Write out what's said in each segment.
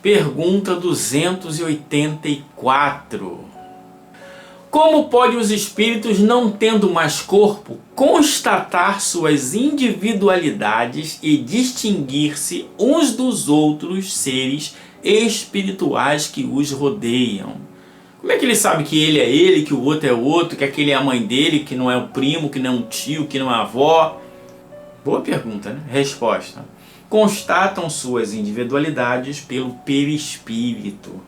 Pergunta 284. Como podem os espíritos, não tendo mais corpo, constatar suas individualidades e distinguir-se uns dos outros seres espirituais que os rodeiam? Como é que ele sabe que ele é ele, que o outro é o outro, que aquele é a mãe dele, que não é o primo, que não é um tio, que não é a avó? Boa pergunta, né? Resposta. Constatam suas individualidades pelo perispírito,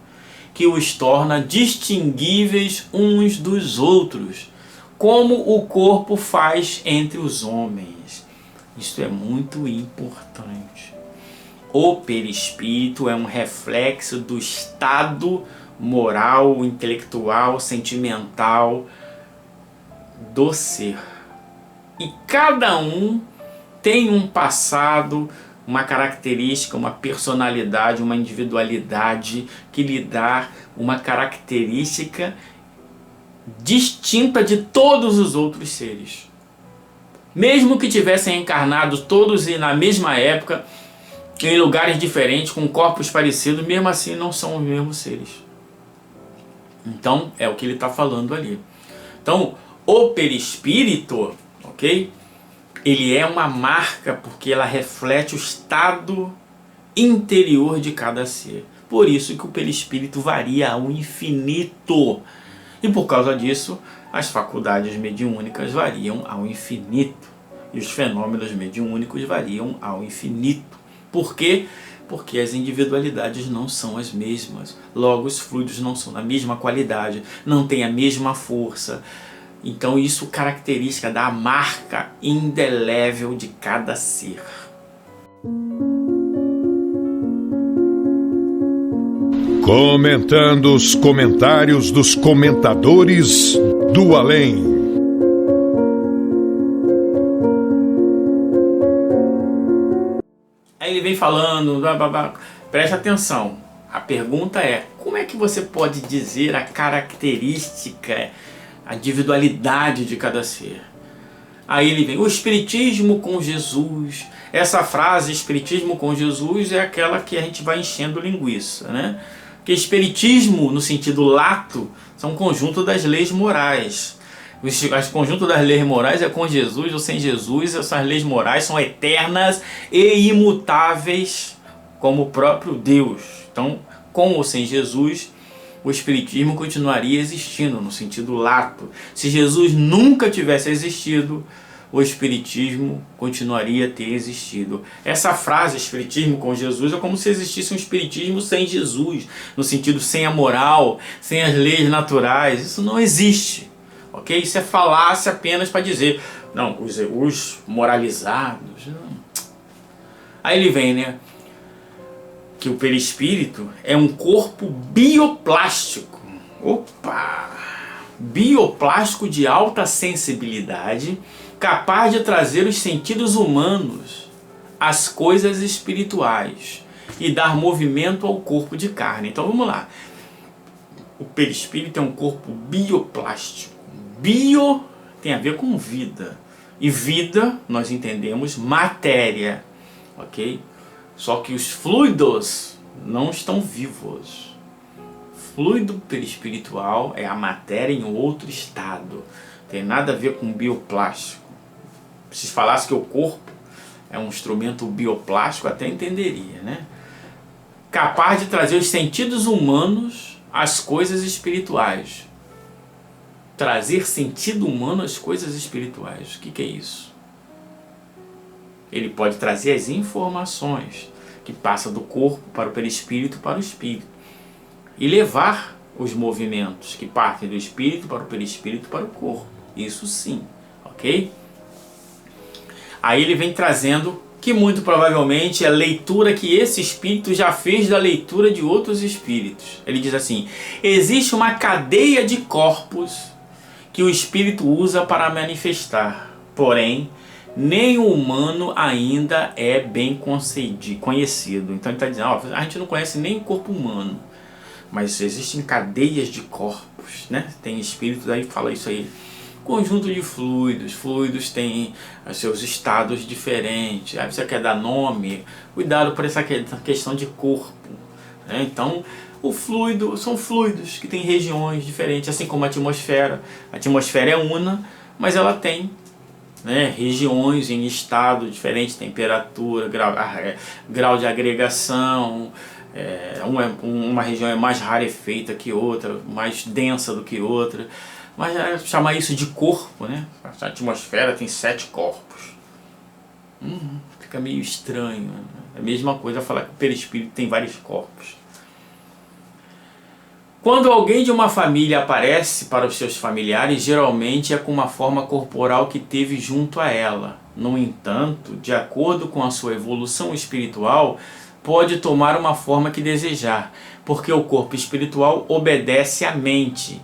que os torna distinguíveis uns dos outros, como o corpo faz entre os homens. Isso é muito importante. O perispírito é um reflexo do estado moral, intelectual, sentimental do ser. E cada um tem um passado, uma característica, uma personalidade, uma individualidade que lhe dá uma característica distinta de todos os outros seres. Mesmo que tivessem encarnado todos na mesma época, em lugares diferentes, com corpos parecidos, mesmo assim não são os mesmos seres. Então é o que ele está falando ali. Então o perispírito, ok? Ele é uma marca porque ela reflete o estado interior de cada ser. Por isso que o perispírito varia ao infinito. E por causa disso, as faculdades mediúnicas variam ao infinito. E os fenômenos mediúnicos variam ao infinito. Por quê? Porque as individualidades não são as mesmas. Logo, os fluidos não são da mesma qualidade, não têm a mesma força. Então isso característica da marca indelével de cada ser. Comentando os comentários dos comentadores do além. Aí ele vem falando, preste atenção. A pergunta é, como é que você pode dizer a característica, a individualidade de cada ser? Aí ele vem, o Espiritismo com Jesus. Essa frase, Espiritismo com Jesus, é aquela que a gente vai enchendo linguiça, né? Porque Espiritismo, no sentido lato, são um conjunto das leis morais. O conjunto das leis morais é com Jesus ou sem Jesus. Essas leis morais são eternas e imutáveis, como o próprio Deus. Então, com ou sem Jesus, o Espiritismo continuaria existindo no sentido lato. Se Jesus nunca tivesse existido, o Espiritismo continuaria a ter existido. Essa frase, Espiritismo com Jesus, é como se existisse um Espiritismo sem Jesus, no sentido sem a moral, sem as leis naturais. Isso não existe, ok? Isso é falácia apenas para dizer, não, os moralizados. Não. Aí ele vem, né? Que o perispírito é um corpo bioplástico. Opa! Bioplástico de alta sensibilidade, capaz de trazer os sentidos humanos às coisas espirituais e dar movimento ao corpo de carne. Então vamos lá. O perispírito é um corpo bioplástico. Bio tem a ver com vida. E vida, nós entendemos, matéria. Ok? Só que os fluidos não estão vivos. Fluido perispiritual é a matéria em outro estado. Tem nada a ver com bioplástico. Se falasse que o corpo é um instrumento bioplástico, até entenderia, né? Capaz de trazer os sentidos humanos às coisas espirituais. Trazer sentido humano às coisas espirituais. O que é isso? Ele pode trazer as informações que passam do corpo para o perispírito para o espírito. E levar os movimentos que partem do espírito para o perispírito para o corpo. Isso sim, ok? Aí ele vem trazendo que muito provavelmente é a leitura que esse espírito já fez da leitura de outros espíritos. Ele diz assim, existe uma cadeia de corpos que o espírito usa para manifestar, porém, nem o humano ainda é bem conhecido. Então ele está dizendo, a gente não conhece nem o corpo humano, mas existem cadeias de corpos, né? Tem espíritos aí que fala isso aí. Conjunto de fluidos têm os seus estados diferentes. Aí você quer dar nome, cuidado por essa questão de corpo. né? Então, o fluido são fluidos que têm regiões diferentes, assim como a atmosfera. A atmosfera é una, mas ela tem, né, regiões em estado diferente, temperatura, grau de agregação. Uma região é mais rarefeita que outra, mais densa do que outra. Mas chamar isso de corpo, né? A atmosfera tem 7 corpos. Fica meio estranho, né? É a mesma coisa falar que o perispírito tem vários corpos. Quando alguém de uma família aparece para os seus familiares, geralmente é com uma forma corporal que teve junto a ela. No entanto, de acordo com a sua evolução espiritual, pode tomar uma forma que desejar, porque o corpo espiritual obedece à mente,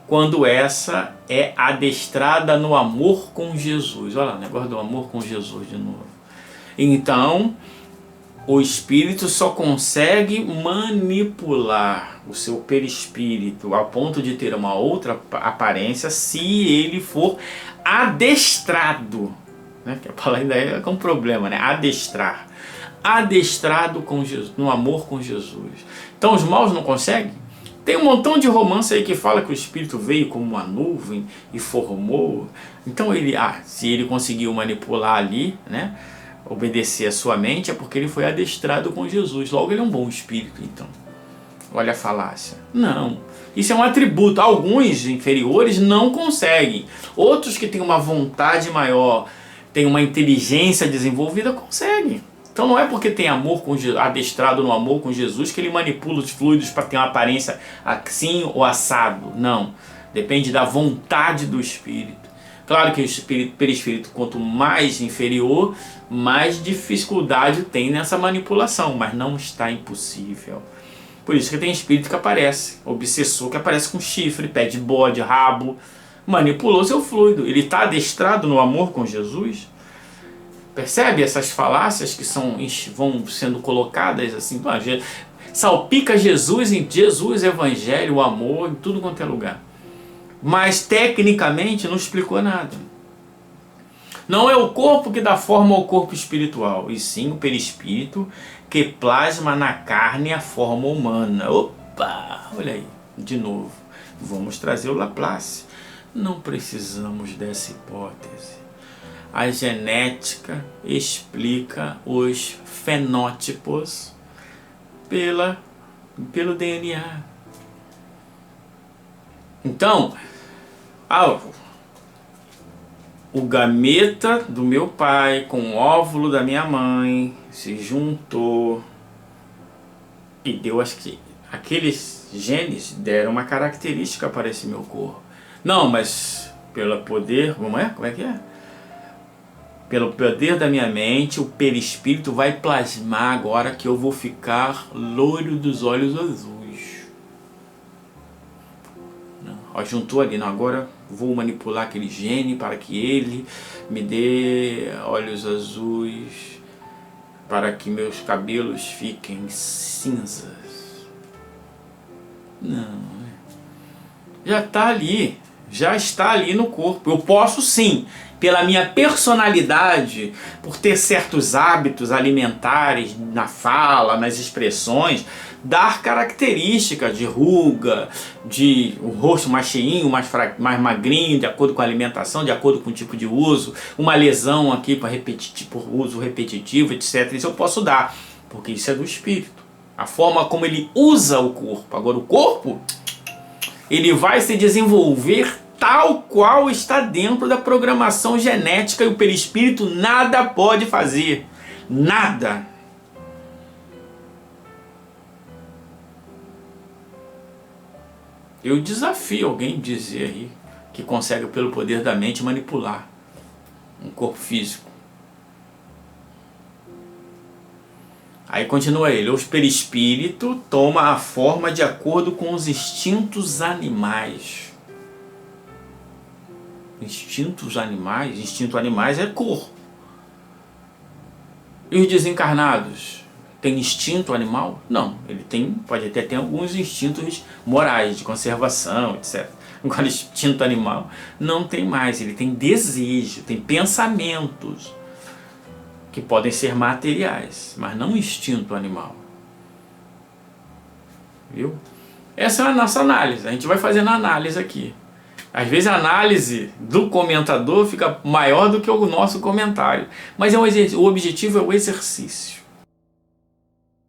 quando essa é adestrada no amor com Jesus. Olha lá, o negócio do amor com Jesus de novo. Então, o espírito só consegue manipular o seu perispírito a ponto de ter uma outra aparência se ele for adestrado, né? Que a palavra ainda é um problema, né? Adestrar. Adestrado com Jesus, no amor com Jesus. Então os maus não conseguem? Tem um montão de romance aí que fala que o espírito veio como uma nuvem e formou. Então se ele conseguiu manipular ali, né? Obedecer a sua mente, é porque ele foi adestrado com Jesus. Logo ele é um bom espírito, então. Olha a falácia. Não. Isso é um atributo. Alguns inferiores não conseguem. Outros que têm uma vontade maior, têm uma inteligência desenvolvida, conseguem. Então não é porque tem amor com adestrado no amor com Jesus que ele manipula os fluidos para ter uma aparência assim ou assado. Não. Depende da vontade do espírito. Claro que o perispírito, quanto mais inferior, mais dificuldade tem nessa manipulação, mas não está impossível. Por isso que tem espírito que aparece, obsessor que aparece com chifre, pé de bode, rabo, manipulou seu fluido. Ele está adestrado no amor com Jesus. Percebe essas falácias que vão sendo colocadas assim? Salpica Jesus em Jesus, Evangelho, o amor, em tudo quanto é lugar. Mas tecnicamente não explicou nada. Não é o corpo que dá forma ao corpo espiritual, e sim o perispírito que plasma na carne a forma humana. Opa, olha aí, de novo. Vamos trazer o Laplace. Não precisamos dessa hipótese. A genética explica os fenótipos pelo DNA. Então, o gameta do meu pai com o óvulo da minha mãe se juntou e deu, acho que aqueles genes deram uma característica para esse meu corpo. Não, mas pelo poder, como é que é? Pelo poder da minha mente, o perispírito vai plasmar agora que eu vou ficar loiro dos olhos azuis. Juntou ali, não, agora vou manipular aquele gene para que ele me dê olhos azuis, para que meus cabelos fiquem cinzas. Não, já está ali no corpo. Eu posso sim, pela minha personalidade, por ter certos hábitos alimentares na fala, nas expressões, dar características de ruga, de o rosto mais cheinho, mais magrinho, de acordo com a alimentação, de acordo com o tipo de uso, uma lesão aqui por uso repetitivo, etc. Isso eu posso dar, porque isso é do espírito. A forma como ele usa o corpo. Agora o corpo, ele vai se desenvolver tal qual está dentro da programação genética, e o perispírito nada pode fazer. Nada. Eu desafio alguém a dizer aí que consegue pelo poder da mente manipular um corpo físico. Aí continua ele, o perispírito toma a forma de acordo com os instintos animais. Instinto animais é corpo. E os desencarnados? Tem instinto animal? Não, pode até ter alguns instintos morais, de conservação, etc. Agora, instinto animal não tem mais, ele tem desejo, tem pensamentos que podem ser materiais, mas não instinto animal. viu? Essa é a nossa análise, a gente vai fazendo análise aqui. Às vezes a análise do comentador fica maior do que o nosso comentário, mas o objetivo é o exercício.